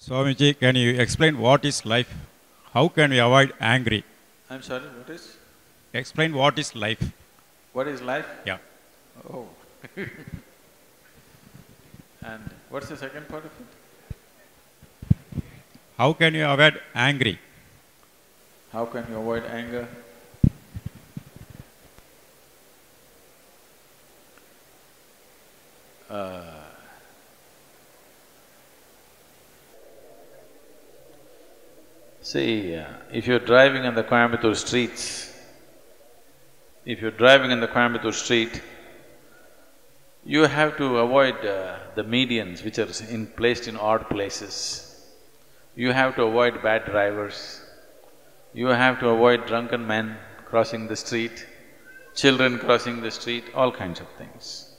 Swamiji, can you explain what is life? How can we avoid angry? I'm sorry, what is? Explain what is life. What is life? Yeah. Oh. And what's the second part of it? How can you avoid angry? How can you avoid anger? See, if you're driving on the Coimbatore streets, you have to avoid the medians which are placed in odd places. You have to avoid bad drivers. You have to avoid drunken men crossing the street, children crossing the street, all kinds of things.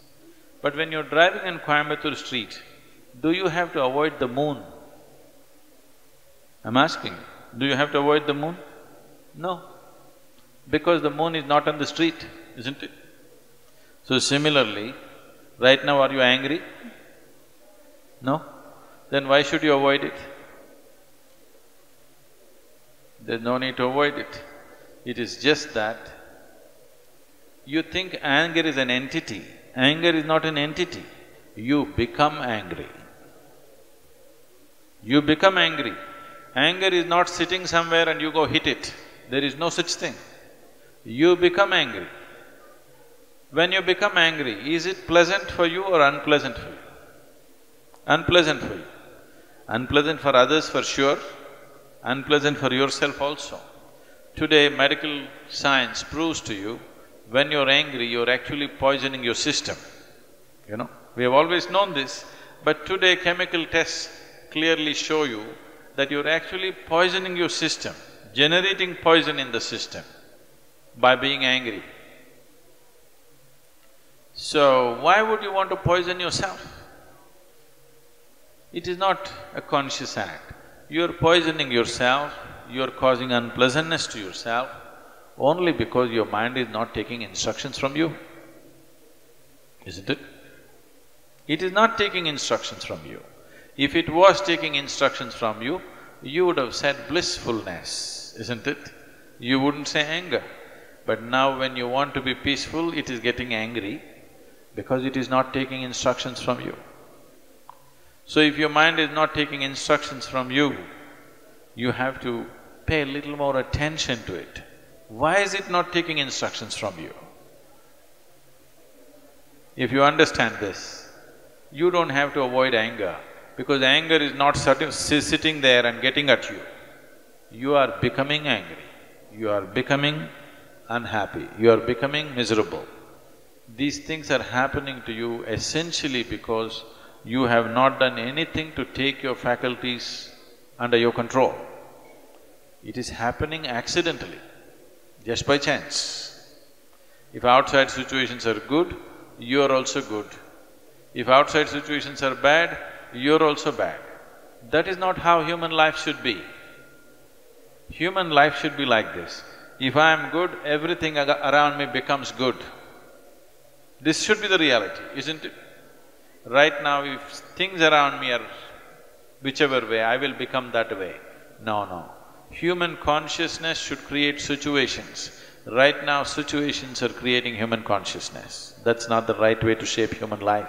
But when you're driving on Coimbatore street, do you have to avoid the moon? I'm asking, do you have to avoid the moon? No, because the moon is not on the street, isn't it? So similarly, right now are you angry? No? Then why should you avoid it? There's no need to avoid it. It is just that you think anger is an entity. Anger is not an entity. You become angry. You become angry. Anger is not sitting somewhere and you go hit it. There is no such thing. You become angry. When you become angry, is it pleasant for you or unpleasant for you? Unpleasant for you. Unpleasant for others for sure, unpleasant for yourself also. Today, medical science proves to you, when you're angry, you're actually poisoning your system, you know. We have always known this, but today chemical tests clearly show you that you're actually poisoning your system, generating poison in the system by being angry. So, why would you want to poison yourself? It is not a conscious act. You're poisoning yourself, you're causing unpleasantness to yourself only because your mind is not taking instructions from you, isn't it? It is not taking instructions from you. If it was taking instructions from you, you would have said blissfulness, isn't it? You wouldn't say anger. But now when you want to be peaceful, it is getting angry because it is not taking instructions from you. So if your mind is not taking instructions from you, you have to pay a little more attention to it. Why is it not taking instructions from you? If you understand this, you don't have to avoid anger, because anger is not sitting there and getting at you. You are becoming angry, you are becoming unhappy, you are becoming miserable. These things are happening to you essentially because you have not done anything to take your faculties under your control. It is happening accidentally, just by chance. If outside situations are good, you are also good. If outside situations are bad, you're also bad. That is not how human life should be. Human life should be like this. If I am good, everything around me becomes good. This should be the reality, isn't it? Right now, if things around me are whichever way, I will become that way. No. Human consciousness should create situations. Right now, situations are creating human consciousness. That's not the right way to shape human life.